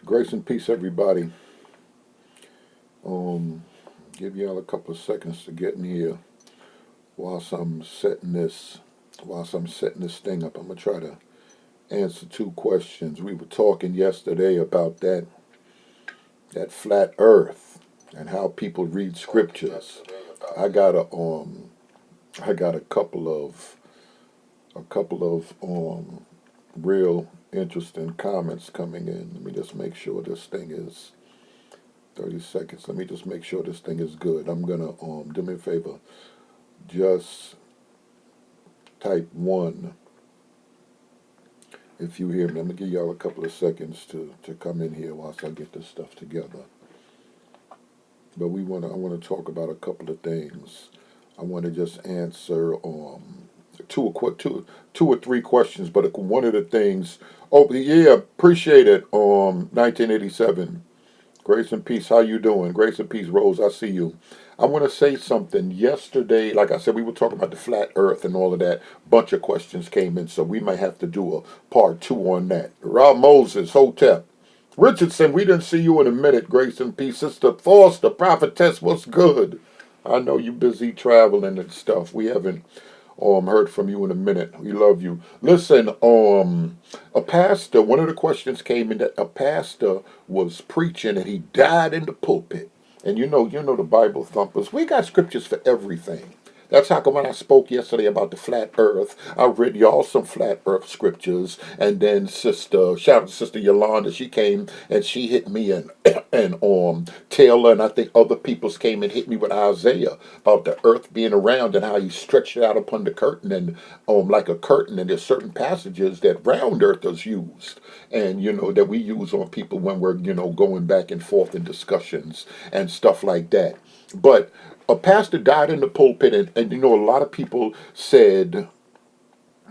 Grace and peace, everybody. Um, give y'all a couple of seconds to get in here whilst I'm setting this. Whilst I'm setting this thing up, I'm gonna try to answer two questions. We were talking yesterday about that flat Earth and how people read scriptures. I got a I got a couple of real interesting comments coming in. Let me just make sure this thing is 30 seconds. Let me just make sure this thing is good. I'm gonna do me a favor. Just type one if you hear me. I'm gonna give y'all a couple of seconds to come in here whilst I get this stuff together. But I wanna talk about a couple of things. I wanna just answer two or three questions, but one of the things, oh yeah, appreciate it. 1987. Grace and peace. How you doing? Grace and peace, Rose. I see you. I want to say something. Yesterday, like I said, we were talking about the flat Earth and all of that. Bunch of questions came in, so we might have to do a part two on that. Rob Moses, Hotep, Richardson. We didn't see you in a minute. Grace and peace, Sister Foster, Prophetess. What's good? I know you busy traveling and stuff. We haven't heard from you in a minute. We love you. Listen, a pastor, one of the questions came in that a pastor was preaching and he died in the pulpit. And you know the Bible thumpers. We got scriptures for everything. That's how come when I spoke yesterday about the flat earth, I read y'all some flat earth scriptures, and then shout out to Sister Yolanda, she came and she hit me and Taylor and I think other peoples came and hit me with Isaiah about the earth being around and how he stretched it out upon the curtain and like a curtain, and there's certain passages that round earthers used and that we use on people when we're going back and forth in discussions and stuff like that. But a pastor died in the pulpit, and a lot of people said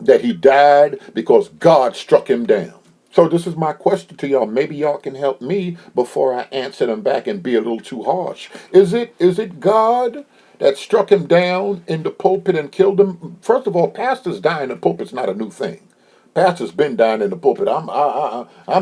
that he died because God struck him down. So this is my question to y'all. Maybe y'all can help me before I answer them back and be a little too harsh. Is it God that struck him down in the pulpit and killed him? First of all, pastors dying in the pulpit's not a new thing. Pastor's been dying in the pulpit. I'm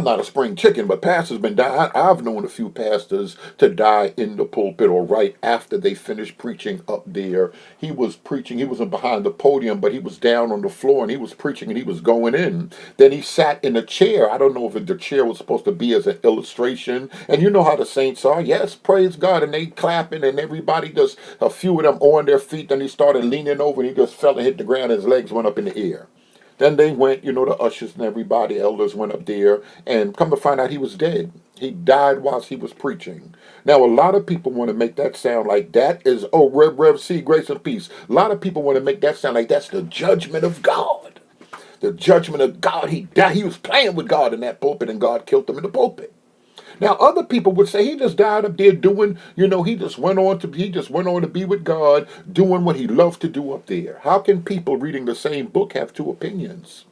not a spring chicken, but pastor's been dying. I've known a few pastors to die in the pulpit or right after they finished preaching up there. He was preaching. He wasn't behind the podium, but he was down on the floor and he was preaching and he was going in. Then he sat in a chair. I don't know if the chair was supposed to be as an illustration. And you know how the saints are. Yes, praise God. And they clapping and everybody just, a few of them on their feet. Then he started leaning over and he just fell and hit the ground. His legs went up in the air. Then they went, the ushers and everybody, elders went up there, and come to find out he was dead. He died whilst he was preaching. Now, a lot of people want to make that sound like that is, oh, Rev C, grace and peace. A lot of people want to make that sound like that's the judgment of God. The judgment of God. He died. He was playing with God in that pulpit, and God killed him in the pulpit. Now, other people would say he just died up there doing, he just went on to be with God, doing what he loved to do up there. How can people reading the same book have two opinions?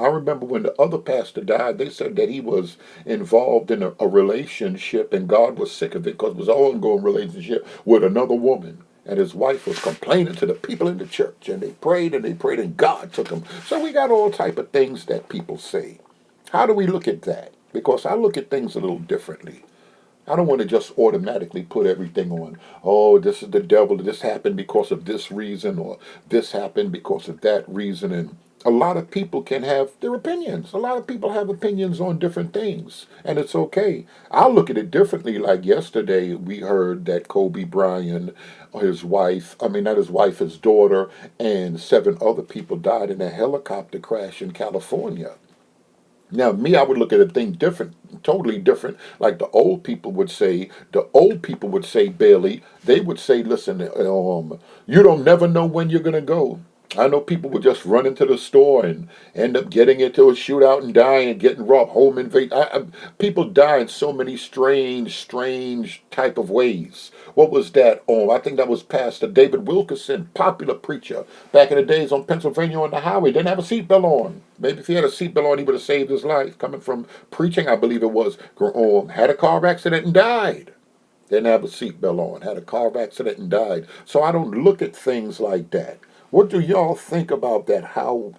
I remember when the other pastor died, they said that he was involved in a relationship and God was sick of it because it was an ongoing relationship with another woman. And his wife was complaining to the people in the church, and they prayed and they prayed, and God took him. So we got all type of things that people say. How do we look at that? Because I look at things a little differently. I don't want to just automatically put everything on, oh, this is the devil, this happened because of this reason, or this happened because of that reason. And a lot of people can have their opinions. A lot of people have opinions on different things, and it's okay. I look at it differently. Like yesterday, we heard that Kobe Bryant, his wife, I mean, not his wife, his daughter, and 7 other people died in a helicopter crash in California. Now, me, I would look at a thing different, totally different. Like the old people would say, Bailey, they would say, listen, you don't never know when you're going to go. I know people would just run into the store and end up getting into a shootout and dying and getting robbed, home invade. People die in so many strange type of ways. What was that? Oh, I think that was Pastor David Wilkerson, popular preacher back in the days on Pennsylvania on the highway. Didn't have a seatbelt on. Maybe if he had a seatbelt on, he would have saved his life. Coming from preaching, I believe it was. Had a car accident and died. Didn't have a seatbelt on. Had a car accident and died. So I don't look at things like that. What do y'all think about that? How,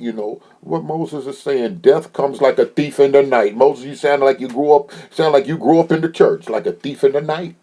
what Moses is saying, death comes like a thief in the night. Moses, you sound like you grew up in the church, like a thief in the night.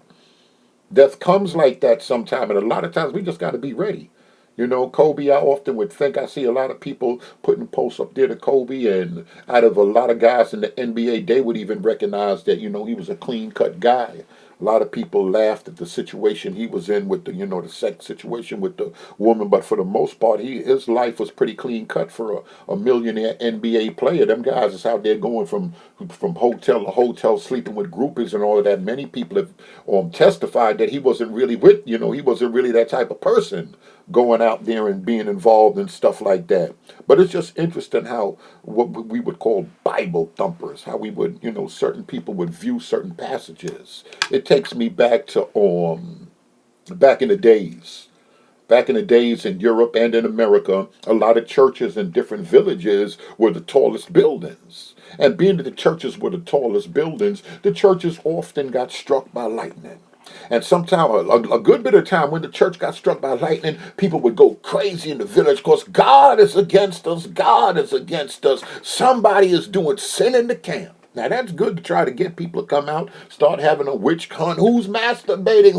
Death comes like that sometime, and a lot of times we just got to be ready. Kobe, I often would think, I see a lot of people putting posts up there to Kobe, and out of a lot of guys in the NBA, they would even recognize that, he was a clean cut guy. A lot of people laughed at the situation he was in with the sex situation with the woman, but for the most part, his life was pretty clean cut for a millionaire NBA player. Them guys is out there going from hotel to hotel, sleeping with groupies and all of that. Many people have testified that he wasn't really he wasn't really that type of person going out there and being involved in stuff like that. But it's just interesting how what we would call Bible thumpers, how we would, certain people would view certain passages. It takes me back to back in the days. Back in the days in Europe and in America, a lot of churches in different villages were the tallest buildings. And being that the churches were the tallest buildings, the churches often got struck by lightning. And sometime, a good bit of time, when the church got struck by lightning, people would go crazy in the village because God is against us. God is against us. Somebody is doing sin in the camp. Now that's good to try to get people to come out, start having a witch hunt. Who's masturbating?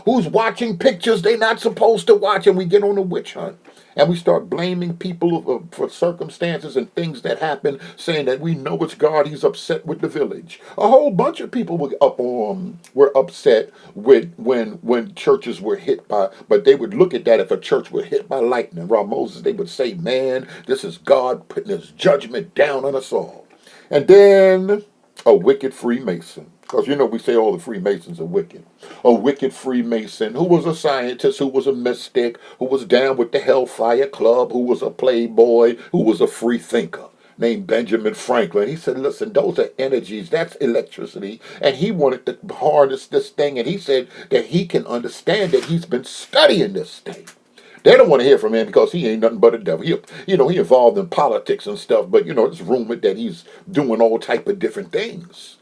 Who's watching pictures they're not supposed to watch? And we get on a witch hunt. And we start blaming people for circumstances and things that happen, saying that we know it's God. He's upset with the village. A whole bunch of people were upset with when churches were hit by. But they would look at that if a church were hit by lightning. Around Moses, they would say, "Man, this is God putting His judgment down on us all." And then a wicked Freemason. Because we say all the Freemasons are wicked. A wicked Freemason who was a scientist, who was a mystic, who was down with the Hellfire Club, who was a playboy, who was a free thinker, named Benjamin Franklin. He said, listen, those are energies, that's electricity. And he wanted to harness this thing, and he said that he can understand it. He's been studying this thing. They don't want to hear from him because he ain't nothing but a devil. He involved in politics and stuff, but it's rumored that he's doing all type of different things.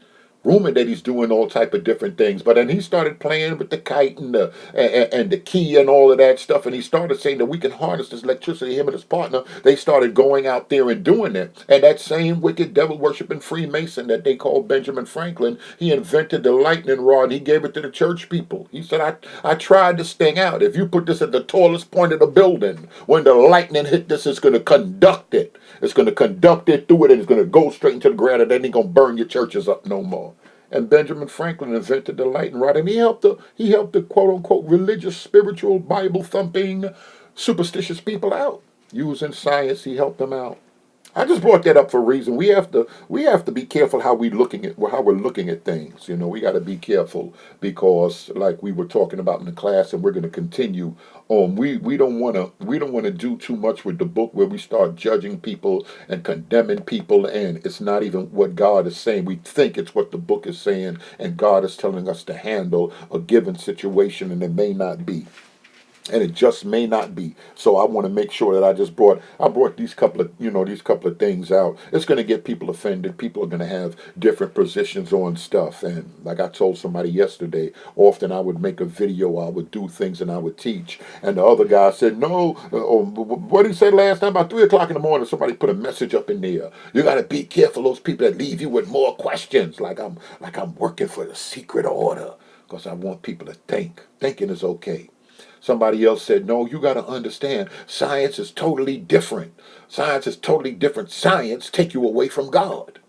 Rumored that he's doing all type of different things. But then he started playing with the kite and the key and all of that stuff, and he started saying that we can harness this electricity. Him and his partner, they started going out there and doing it. And that same wicked devil worshiping Freemason that they called Benjamin Franklin, he invented the lightning rod. And he gave it to the church people. He said, I tried this thing out. If you put this at the tallest point of the building, when the lightning hit this, it's going to conduct it. It's going to conduct it through it, and it's going to go straight into the ground, and then ain't going to burn your churches up no more. And Benjamin Franklin invented the lightning rod, and he helped the quote unquote religious, spiritual, Bible thumping, superstitious people out. Using science, he helped them out. I just brought that up for a reason. We have to be careful how we're looking at things. We got to be careful because, like we were talking about in the class, and we're going to continue on. We don't want to do too much with the book where we start judging people and condemning people, and it's not even what God is saying. We think it's what the book is saying, and God is telling us to handle a given situation, and it may not be. And it just may not be. So I want to make sure that I brought these couple of things out. It's going to get people offended. People are going to have different positions on stuff. And like I told somebody yesterday, often I would make a video, I would do things, and I would teach. And the other guy said, no, what he said last time, about 3 o'clock in the morning, somebody put a message up in there. You got to be careful, those people that leave you with more questions, like I'm working for the secret order, because I want people to think. Thinking is okay. Somebody else said, no, you got to understand, science is totally different. Science is totally different. Science take you away from God.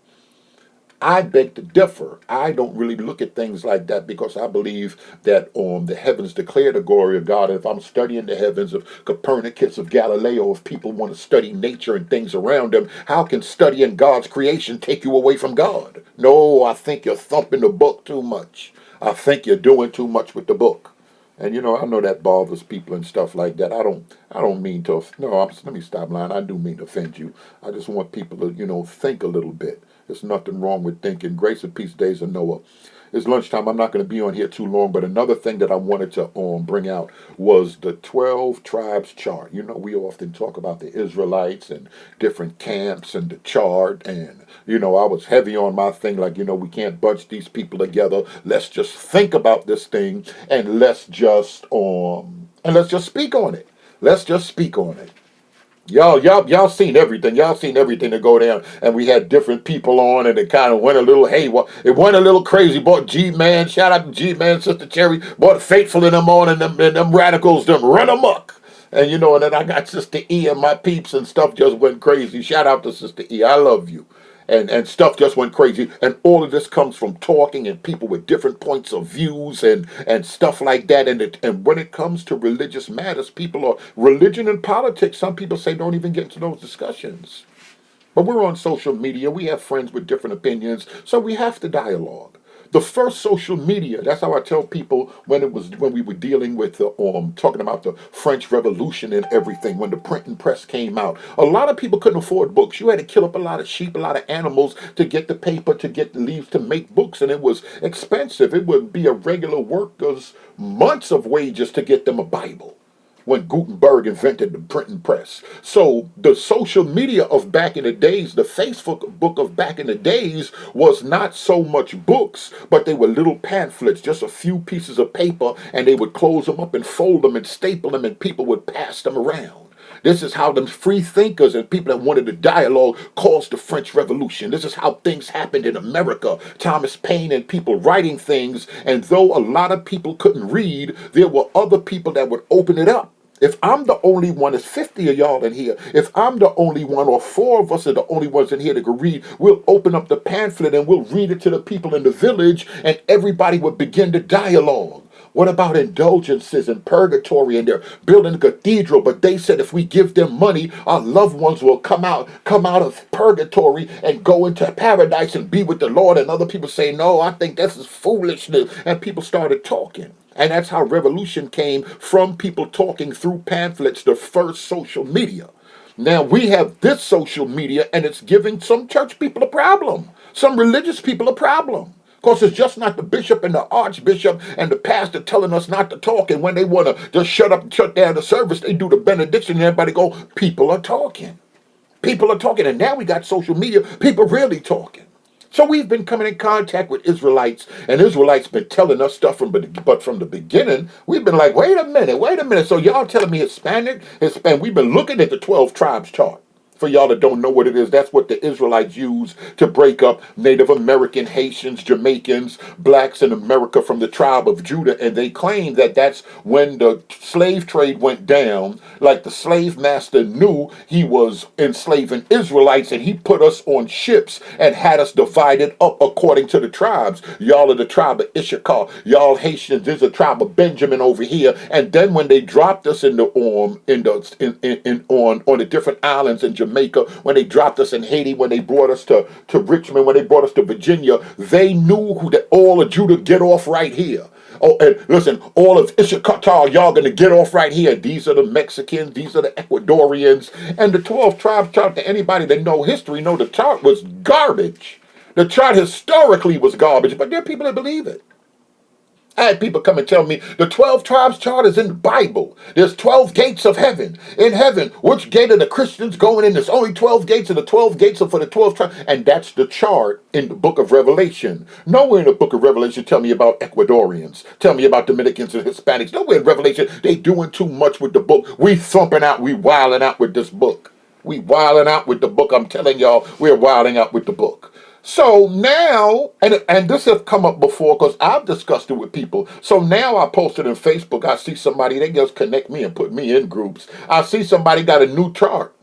I beg to differ. I don't really look at things like that because I believe that the heavens declare the glory of God. And if I'm studying the heavens of Copernicus, of Galileo, if people want to study nature and things around them, how can studying God's creation take you away from God? No, I think you're thumping the book too much. I think you're doing too much with the book. And I know that bothers people and stuff like that. I don't mean to. No, let me stop lying. I do mean to offend you. I just want people to, think a little bit. There's nothing wrong with thinking. Grace and peace, days of Noah. It's lunchtime. I'm not going to be on here too long, but another thing that I wanted to bring out was the 12 tribes chart. We often talk about the Israelites and different camps and the chart, and I was heavy on my thing, like, we can't bunch these people together. Let's just think about this thing, and let's just speak on it. Let's just speak on it. Y'all seen everything. Y'all seen everything to go down, and we had different people on, and it kind of went a little haywire. It went a little crazy. Bought G Man, shout out to G Man, Sister Cherry. Bought Faithful in them on, and them radicals them run amok. And and then I got Sister E and my peeps, and stuff just went crazy. Shout out to Sister E, I love you. And stuff just went crazy. And all of this comes from talking and people with different points of views and stuff like that. And when it comes to religious matters, people are religion and politics. Some people say don't even get into those discussions. But we're on social media. We have friends with different opinions, so we have to dialogue. The first social media, that's how I tell people when we were dealing with talking about the French Revolution and everything, when the printing press came out. A lot of people couldn't afford books. You had to kill up a lot of sheep, a lot of animals to get the paper, to get the leaves to make books, and it was expensive. It would be a regular worker's months of wages to get them a Bible when Gutenberg invented the printing press. So the social media of back in the days, the Facebook book of back in the days was not so much books, but they were little pamphlets, just a few pieces of paper, and they would close them up and fold them and staple them, and people would pass them around. This is how them free thinkers and people that wanted to dialogue caused the French Revolution. This is how things happened in America. Thomas Paine and people writing things, and though a lot of people couldn't read, there were other people that would open it up. If I'm the only one, there's 50 of y'all in here. If I'm the only one, or 4 of us are the only ones in here that can read, we'll open up the pamphlet and we'll read it to the people in the village, and everybody would begin to dialogue. What about indulgences and purgatory? And they're building a cathedral, but they said if we give them money, our loved ones will come out of purgatory and go into paradise and be with the Lord. And other people say, no, I think this is foolishness. And people started talking. And that's how revolution came, from people talking through pamphlets, the first social media. Now we have this social media, and it's giving some church people a problem, some religious people a problem. Because it's just not the bishop and the archbishop and the pastor telling us not to talk, and when they want to just shut up and shut down the service, they do the benediction and everybody go, people are talking. People are talking, and now we got social media, people really talking. So we've been coming in contact with Israelites, and Israelites been telling us stuff but from the beginning, we've been like, wait a minute. So y'all telling me Hispanic? We've been looking at the 12 tribes chart. For y'all that don't know what it is, that's what the Israelites use to break up Native American, Haitians, Jamaicans, blacks in America from the tribe of Judah. And they claim that that's when the slave trade went down. Like the slave master knew he was enslaving Israelites, and he put us on ships and had us divided up according to the tribes. Y'all are the tribe of Issachar. Y'all Haitians, there's a tribe of Benjamin over here. And then when they dropped us on the different islands in Jamaica, when they dropped us in Haiti, when they brought us to Richmond, when they brought us to Virginia, they knew that all of Judah get off right here. Oh, and listen, all of Issachar, y'all gonna get off right here. These are the Mexicans, these are the Ecuadorians, and the 12 tribes chart, to anybody that know history, know the chart was garbage. The chart historically was garbage, but there are people that believe it. I had people come and tell me the 12 tribes chart is in the Bible. There's 12 gates of heaven. In heaven, which gate are the Christians going in? There's only 12 gates, and the 12 gates are for the 12 tribes. And that's the chart in the book of Revelation. Nowhere in the book of Revelation tell me about Ecuadorians. Tell me about Dominicans and Hispanics. Nowhere in Revelation, they doing too much with the book. We thumping out, we wilding out with this book. We wilding out with the book. I'm telling y'all, we're wilding out with the book. So now, and this has come up before because I've discussed it with people. So now I posted on Facebook, I see somebody, they just connect me and put me in groups. I see somebody got a new chart.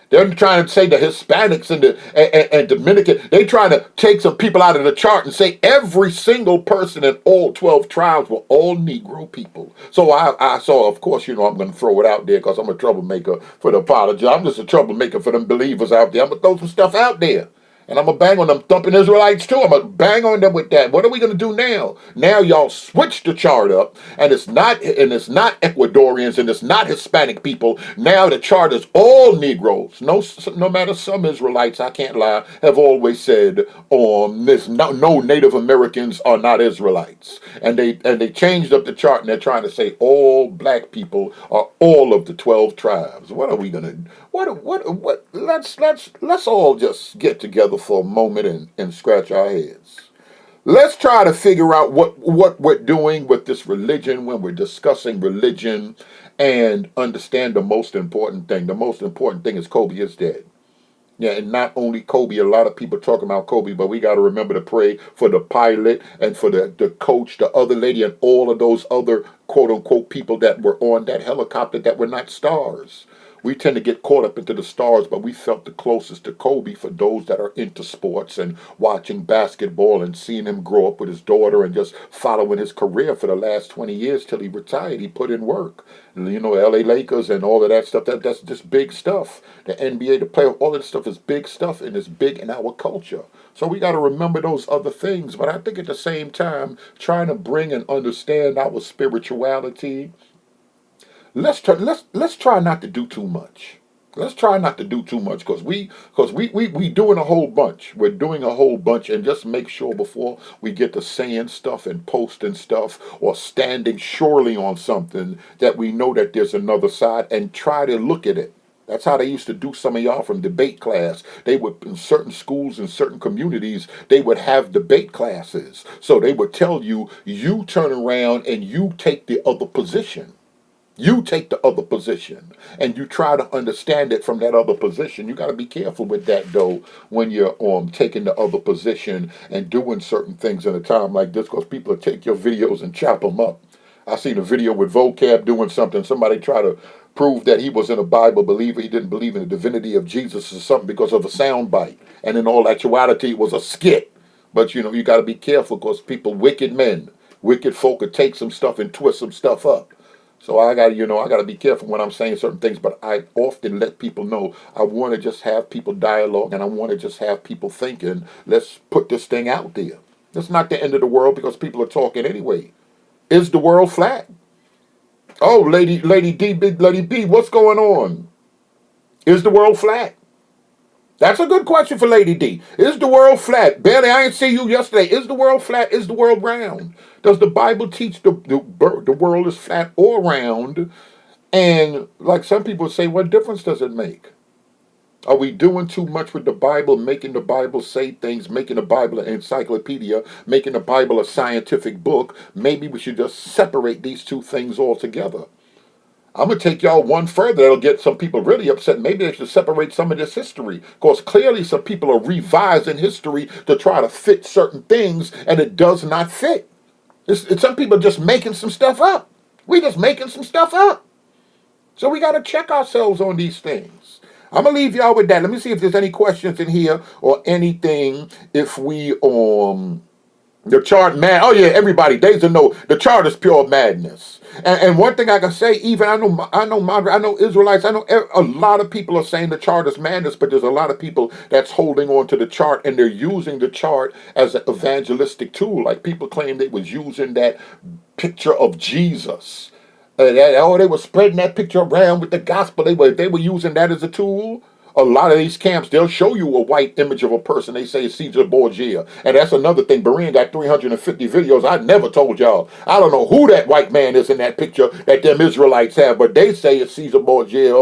They're trying to say the Hispanics and Dominican, they trying to take some people out of the chart and say every single person in all 12 tribes were all Negro people. So I saw, of course, I'm going to throw it out there because I'm a troublemaker for the apology. I'm just a troublemaker for them believers out there. I'm going to throw some stuff out there. And I'm going to bang on them thumping Israelites too. I'm going to bang on them with that. What are we going to do now? Now y'all switch the chart up, and it's not Ecuadorians, and it's not Hispanic people. Now the chart is all Negroes. No matter, some Israelites, I can't lie, have always said this no Native Americans are not Israelites. And they changed up the chart, and they're trying to say all black people are all of the 12 tribes. What are we going to let's all just get together for a moment and scratch our heads. Let's try to figure out what we're doing with this religion when we're discussing religion and understand the most important thing. The most important thing is Kobe is dead. Yeah, and not only Kobe, a lot of people talking about Kobe, but we got to remember to pray for the pilot and for the coach, the other lady, and all of those other quote unquote people that were on that helicopter that were not stars. We tend to get caught up into the stars, but we felt the closest to Kobe for those that are into sports and watching basketball and seeing him grow up with his daughter and just following his career for the last 20 years till he retired. He put in work. You know, LA Lakers and all of that stuff, that's just big stuff. The NBA, the playoff, all of this stuff is big stuff and it's big in our culture. So we got to remember those other things. But I think at the same time, trying to bring and understand our spirituality, let's try not to do too much. Let's try not to do too much because we doing a whole bunch. We're doing a whole bunch, and just make sure before we get to saying stuff and posting stuff or standing surely on something that we know that there's another side and try to look at it. That's how they used to do some of y'all from debate class. They would, in certain schools, in certain communities, they would have debate classes. So they would tell you, you turn around and you take the other position. You take the other position and you try to understand it from that other position. You got to be careful with that though when you're taking the other position and doing certain things in a time like this because people will take your videos and chop them up. I seen a video with Vocab doing something. Somebody tried to prove that he wasn't a Bible believer. He didn't believe in the divinity of Jesus or something because of a sound bite. And in all actuality, it was a skit. But you know, you got to be careful because people, wicked men, wicked folk could take some stuff and twist some stuff up. So I got to be careful when I'm saying certain things, but I often let people know I want to just have people dialogue and I want to just have people thinking, let's put this thing out there. It's not the end of the world because people are talking anyway. Is the world flat? Oh, Lady D, Big Lady B, what's going on? Is the world flat? That's a good question for Lady D. Is the world flat? Barely, I ain't see you yesterday. Is the world flat? Is the world round? Does the Bible teach the world is flat or round? And like some people say, what difference does it make? Are we doing too much with the Bible, making the Bible say things, making the Bible an encyclopedia, making the Bible a scientific book? Maybe we should just separate these two things altogether. I'm going to take y'all one further. That'll get some people really upset. Maybe they should separate some of this history. Because clearly some people are revising history to try to fit certain things, and it does not fit. Some people are just making some stuff up. We just making some stuff up. So we got to check ourselves on these things. I'm going to leave y'all with that. Let me see if there's any questions in here or anything. If we, the chart, man, oh yeah, everybody, they know the chart is pure madness. And one thing I can say, even I know Israelites, I know a lot of people are saying the chart is madness, but there's a lot of people that's holding on to the chart and they're using the chart as an evangelistic tool. Like people claim they was using that picture of Jesus. They were spreading that picture around with the gospel. They were using that as a tool. A lot of these camps, they'll show you a white image of a person. They say it's Caesar Borgia. And that's another thing. Berean got 350 videos. I never told y'all. I don't know who that white man is in that picture that them Israelites have, but they say it's Caesar Borgia.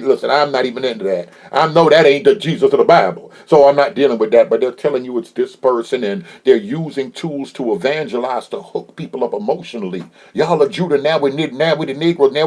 Listen, I'm not even into that. I know that ain't the Jesus of the Bible. So I'm not dealing with that, but they're telling you it's this person and they're using tools to evangelize to hook people up emotionally. Y'all are Judah, now we're the Negro, now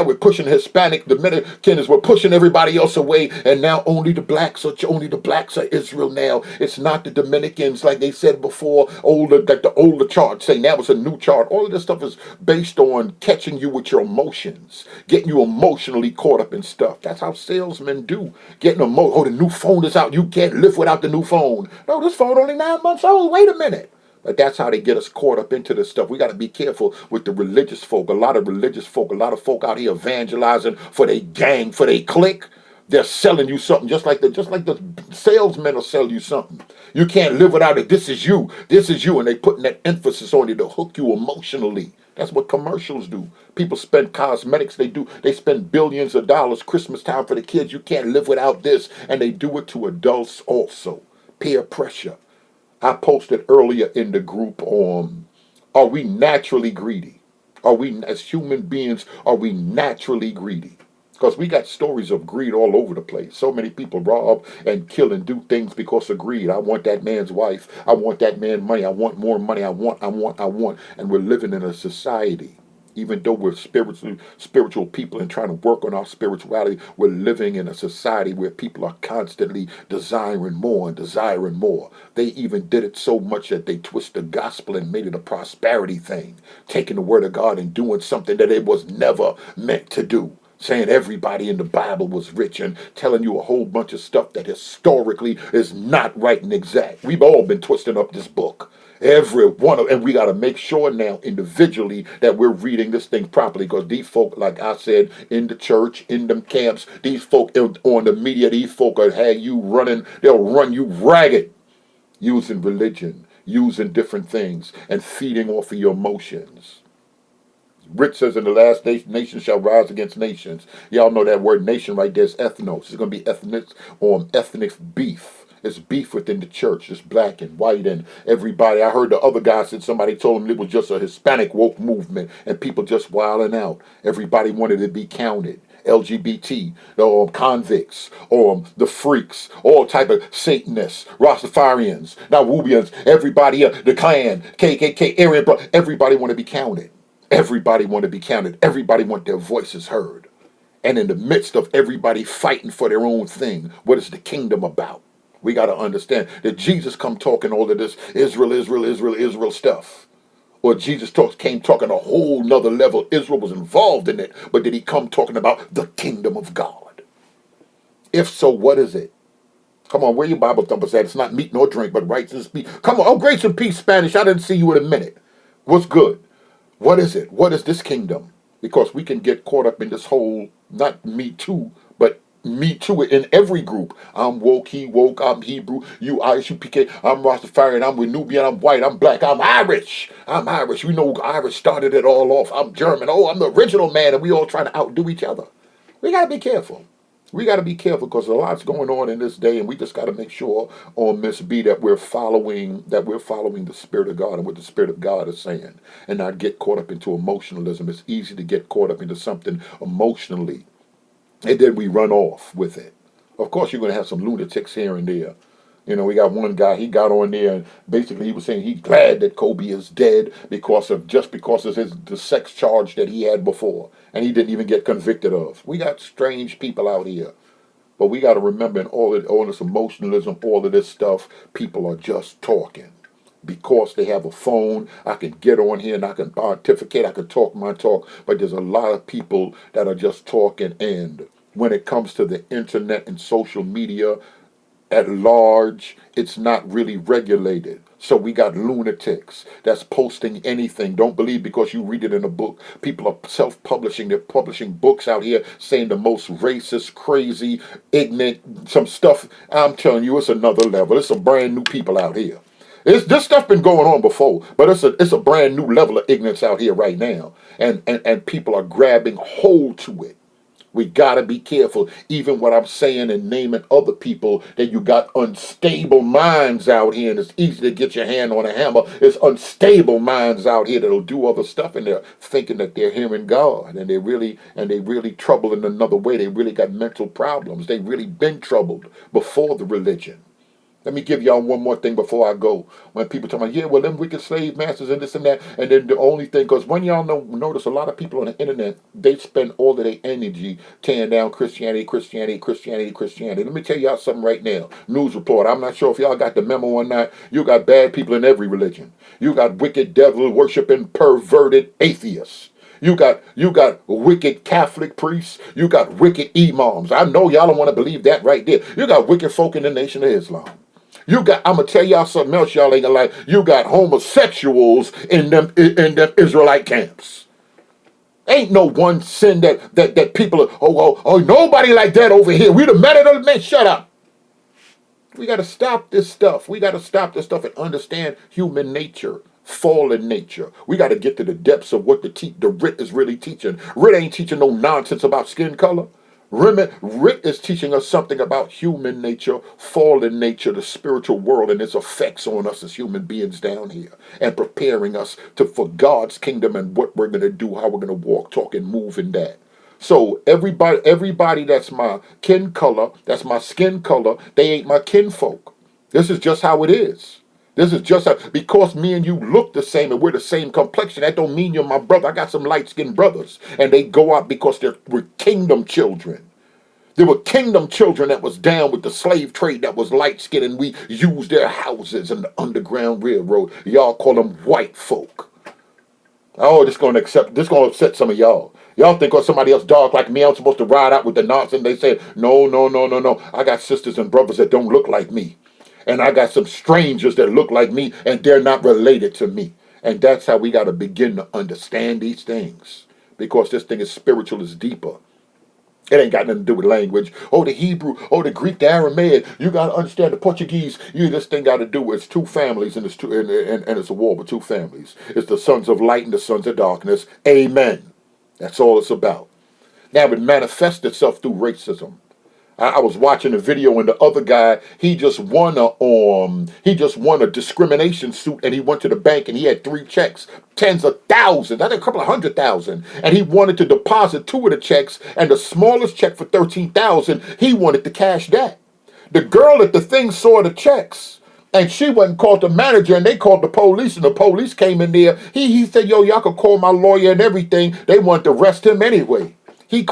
we're pushing Hispanic, Dominicans, we're pushing everybody else away, and now only the blacks are Israel now. It's not the Dominicans like they said before, like the older chart saying now it's a new chart. All of this stuff is based on catching you with your emotions, getting you emotionally caught up in stuff. That's how salesmen do. The new phone is out. You can't live without the new phone. No, this phone only 9 months old. Wait a minute. But that's how they get us caught up into this stuff. We got to be careful with the religious folk. A lot of folk out here evangelizing for their gang, for their clique. They're selling you something just like the salesmen will sell you something. You can't live without it. This is you. This is you. And they putting that emphasis on you to hook you emotionally. That's what commercials do. People spend cosmetics. They spend billions of dollars Christmas time for the kids. You can't live without this. And they do it to adults also. Peer pressure. I posted earlier in the group on, are we naturally greedy? Are we, as human beings, are we naturally greedy? Because we got stories of greed all over the place. So many people rob and kill and do things because of greed. I want that man's wife. I want that man's money. I want more money. I want. And we're living in a society, even though we're spiritual people and trying to work on our spirituality, we're living in a society where people are constantly desiring more and desiring more. They even did it so much that they twist the gospel and made it a prosperity thing, taking the word of God and doing something that it was never meant to do, saying everybody in the Bible was rich and telling you a whole bunch of stuff that historically is not right and exact. We've all been twisting up this book. Every one of, and we got to make sure now individually that we're reading this thing properly, because these folk, like I said, in the church, in them camps, these folk on the media, these folk are have you running, they'll run you ragged using religion, using different things, and feeding off of your emotions. Rick says in the last days, nations shall rise against nations. Y'all know that word nation right there is ethnos. It's going to be ethnic beef. It's beef within the church. It's black and white and everybody. I heard the other guy said somebody told him it was just a Hispanic woke movement and people just wilding out. Everybody wanted to be counted. LGBT, convicts, the freaks, all type of Satanists, Rastafarians, Nawubians, everybody, the Klan, KKK, Aryan, everybody want to be counted. Everybody want to be counted. Everybody want their voices heard. And in the midst of everybody fighting for their own thing, what is the kingdom about? We got to understand that Jesus come talking all of this Israel stuff. Or Jesus came talking a whole nother level. Israel was involved in it, but did he come talking about the kingdom of God? If so, what is it? Come on, where your Bible thumpers at? It's not meat nor drink, but righteousness. Come on, oh, grace and peace, Spanish. I didn't see you in a minute. What's good? What is it? What is this kingdom? Because we can get caught up in this whole, not me too, but me too in every group. I'm woke, he woke, I'm Hebrew, you Irish, you PK, I'm Rastafarian, I'm Nubian, I'm white, I'm black, I'm Irish. I'm Irish. We know Irish started it all off. I'm German. Oh, I'm the original man, and we all trying to outdo each other. We got to be careful. We got to be careful because a lot's going on in this day, and we just got to make sure on Miss B that we're following the Spirit of God and what the Spirit of God is saying, and not get caught up into emotionalism. It's easy to get caught up into something emotionally, and then we run off with it. Of course, you're going to have some lunatics here and there. You know, we got one guy, he got on there and basically he was saying he's glad that Kobe is dead because of the sex charge that he had before and he didn't even get convicted of. We got strange people out here. But we got to remember in all this emotionalism, all of this stuff, people are just talking. Because they have a phone, I can get on here and I can pontificate, I can talk my talk, but there's a lot of people that are just talking. And when it comes to the internet and social media, at large, it's not really regulated. So we got lunatics that's posting anything. Don't believe because you read it in a book. People are self-publishing. They're publishing books out here saying the most racist, crazy, ignorant, some stuff. I'm telling you, it's another level. It's some brand new people out here. This stuff been going on before, but it's a brand new level of ignorance out here right now. And people are grabbing hold to it. We got to be careful, even what I'm saying and naming other people, that you got unstable minds out here, and it's easy to get your hand on a hammer. It's unstable minds out here that'll do other stuff, and they're thinking that they're hearing God, and they really troubled in another way. They really got mental problems. They really been troubled before the religion. Let me give y'all one more thing before I go. When people talk about, yeah, well, them wicked slave masters and this and that, and then the only thing, because when y'all notice a lot of people on the internet, they spend all of their energy tearing down Christianity. Let me tell y'all something right now. News report. I'm not sure if y'all got the memo or not. You got bad people in every religion. You got wicked devil worshiping perverted atheists. You got wicked Catholic priests. You got wicked imams. I know y'all don't want to believe that right there. You got wicked folk in the Nation of Islam. I'm gonna tell y'all something else y'all ain't gonna like. You got homosexuals in them Israelite camps. Ain't no one sin that people are, nobody like that over here. We the men of the men. Shut up. We gotta stop this stuff. We gotta stop this stuff and understand human nature, fallen nature. We gotta get to the depths of what the Rit is really teaching. Rit ain't teaching no nonsense about skin color. Rick is teaching us something about human nature, fallen nature, the spiritual world, and its effects on us as human beings down here, and preparing us for God's kingdom and what we're going to do, how we're going to walk, talk, and move in that. So everybody that's my kin color, that's my skin color, they ain't my kinfolk. This is just how it is. This is just how, because me and you look the same and we're the same complexion, that don't mean you're my brother. I got some light-skinned brothers, and they go out because we're kingdom children. There were kingdom children that was down with the slave trade that was light-skinned, and we used their houses in the Underground Railroad. Y'all call them white folk. Oh, this gonna upset some of y'all. Y'all think of somebody else dark like me, I'm supposed to ride out with the nonsense. They say, no, no, no, no, no. I got sisters and brothers that don't look like me. And I got some strangers that look like me and they're not related to me. And that's how we gotta begin to understand these things. Because this thing is spiritual, is deeper. It ain't got nothing to do with language. Oh, the Hebrew, oh, the Greek, the Aramaic. You got to understand the Portuguese. This thing got to do with, it's two families, and it's a war with two families. It's the sons of light and the sons of darkness. Amen. That's all it's about. Now, it manifests itself through racism. I was watching a video, and the other guy, he just won a discrimination suit, and he went to the bank and he had three checks, tens of thousands, I think a couple of 100,000, and he wanted to deposit two of the checks, and the smallest check for 13,000, he wanted to cash that. The girl at the thing saw the checks, and she went and called the manager, and they called the police, and the police came in there. He said, yo, y'all could call my lawyer and everything. They wanted to arrest him anyway. He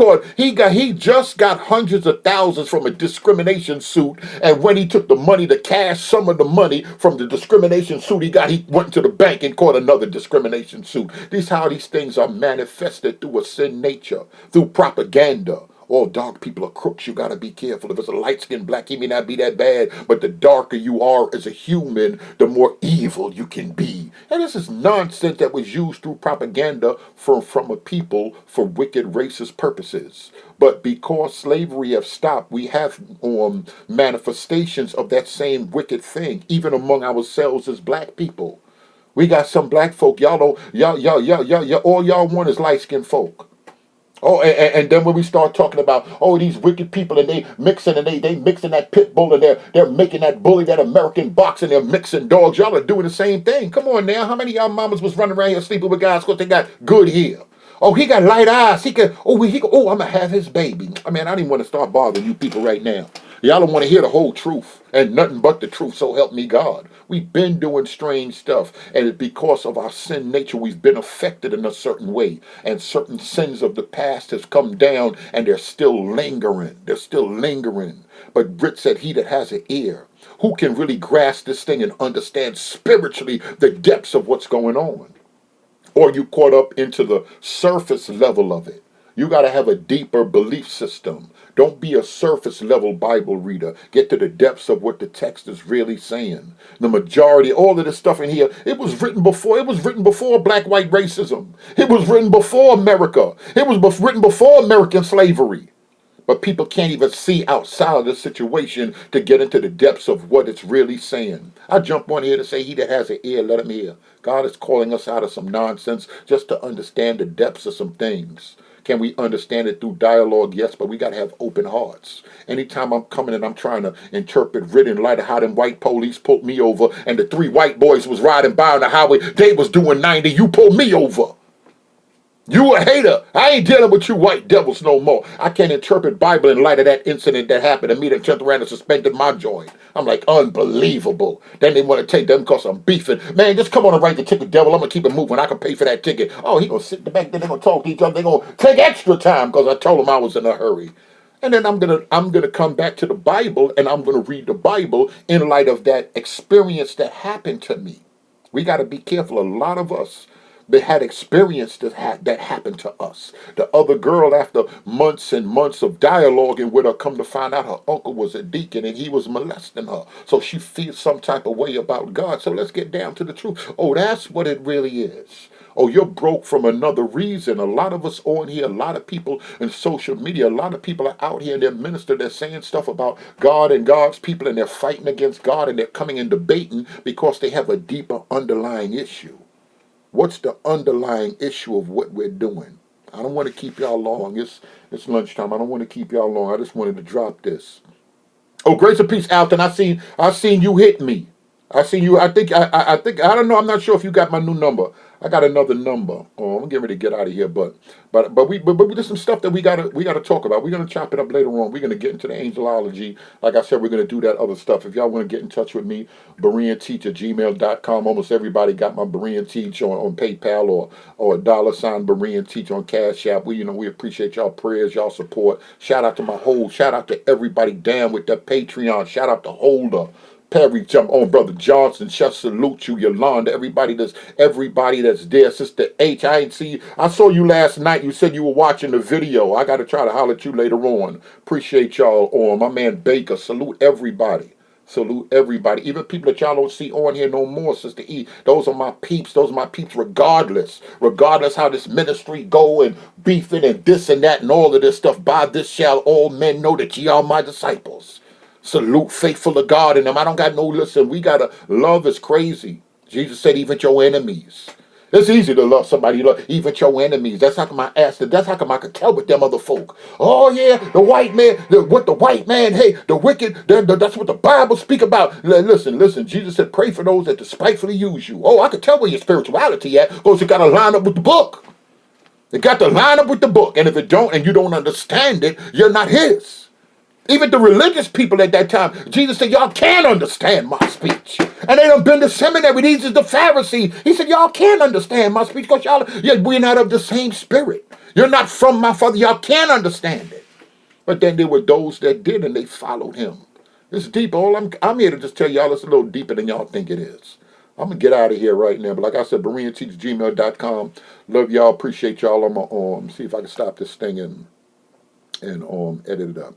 just got hundreds of thousands from a discrimination suit, and when he took the money to cash some of the money from the discrimination suit he went to the bank and caught another discrimination suit. This is how these things are manifested through a sin nature, through propaganda. All dark people are crooks. You got to be careful. If it's a light-skinned black, he may not be that bad, but the darker you are as a human, the more evil you can be. And this is nonsense that was used through propaganda from a people for wicked racist purposes. But because slavery have stopped, we have manifestations of that same wicked thing, even among ourselves as black people. We got some black folk. Y'all don't, all y'all want is light-skinned folk. Oh, and then when we start talking about, oh, these wicked people, and they mixing that pit bull, and they're making that bully, that American box, and they're mixing dogs. Y'all are doing the same thing. Come on now. How many of y'all mamas was running around here sleeping with guys because they got good hair? Oh, he got light eyes. I'm gonna have his baby. I mean, I didn't want to start bothering you people right now. Y'all don't want to hear the whole truth and nothing but the truth, so help me God. We've been doing strange stuff, and it's because of our sin nature, we've been affected in a certain way, and certain sins of the past has come down, and they're still lingering. They're still lingering. But Brit said, he that has an ear, who can really grasp this thing and understand spiritually the depths of what's going on? Or you caught up into the surface level of it. You got to have a deeper belief system. Don't be a surface level Bible reader. Get to the depths of what the text is really saying. The majority, all of this stuff in here, it was written before. It was written before black-white racism. It was written before America. It was written before American slavery. But people can't even see outside of the situation to get into the depths of what it's really saying. I jump on here to say, he that has an ear, let him hear. God is calling us out of some nonsense just to understand the depths of some things. Can we understand it through dialogue? Yes, but we got to have open hearts. Anytime I'm coming and I'm trying to interpret written light of how them white police pulled me over, and the three white boys was riding by on the highway, they was doing 90, you pulled me over. You a hater. I ain't dealing with you white devils no more. I can't interpret Bible in light of that incident that happened to me that turned around and suspended my joint. I'm like, unbelievable. Then they want to take them because I'm beefing. Man, just come on and write the ticket, devil. I'm going to keep it moving. I can pay for that ticket. Oh, he going to sit in the back. Then they're going to talk to each other. They're going to take extra time because I told them I was in a hurry. And then I'm gonna come back to the Bible, and I'm gonna read the Bible in light of that experience that happened to me. We got to be careful. A lot of us that had experience that happened to us. The other girl, after months and months of dialoguing with her, come to find out her uncle was a deacon and he was molesting her. So she feels some type of way about God. So let's get down to the truth. Oh, that's what it really is. Oh, you're broke from another reason. A lot of us on here, a lot of people in social media, a lot of people are out here and they're ministers, they're saying stuff about God and God's people, and they're fighting against God, and they're coming and debating because they have a deeper underlying issue. What's the underlying issue of what we're doing? I don't want to keep y'all long. It's lunchtime. I don't want to keep y'all long. I just wanted to drop this. Oh, grace and peace, Alton. I seen you hit me. I seen you. I think I don't know. I'm not sure if you got my new number. I got another number. I'm getting ready to get out of here, but there's some stuff that we gotta talk about. We're gonna chop it up later on. We're gonna get into the angelology. Like I said, we're gonna do that other stuff. If y'all want to get in touch with me, BereanTeach@gmail.com. Almost everybody got my Berean Teach on PayPal or $ Berean Teach on Cash App. We appreciate y'all prayers, y'all support. Shout out to everybody down with that Patreon. Shout out to Holder. Perry, jump on, Brother Johnson. Just salute you, Yolanda. Everybody that's there. Sister H, I ain't see you. I saw you last night. You said you were watching the video. I got to try to holler at you later on. Appreciate y'all. My man Baker. Salute everybody. Salute everybody. Even people that y'all don't see on here no more, Sister E. Those are my peeps. Those are my peeps regardless. Regardless how this ministry go and beefing and this and that and all of this stuff. By this shall all men know that ye are my disciples. Salute faithful of God in them. I don't got no listen. We gotta love is crazy. Jesus said, even your enemies. It's easy to love somebody, even your enemies. That's how come I asked it. That's how come I could tell with them other folk. Oh yeah, the white man, what the white man, hey, the wicked, that's what the Bible speak about. Listen, Jesus said, pray for those that despitefully use you. Oh, I could tell where your spirituality at, because it got to line up with the book. It got to line up with the book. And if it don't, and you don't understand it, you're not his. Even the religious people at that time, Jesus said, y'all can't understand my speech. And they done been to seminary. These is the Pharisees. He said, y'all can't understand my speech because we're not of the same spirit. You're not from my Father. Y'all can't understand it. But then there were those that did, and they followed him. It's deep. I'm here to just tell y'all it's a little deeper than y'all think it is. I'm going to get out of here right now. But like I said, BereanTeach@gmail.com. Love y'all. Appreciate y'all on my arm. See if I can stop this thing and edit it up.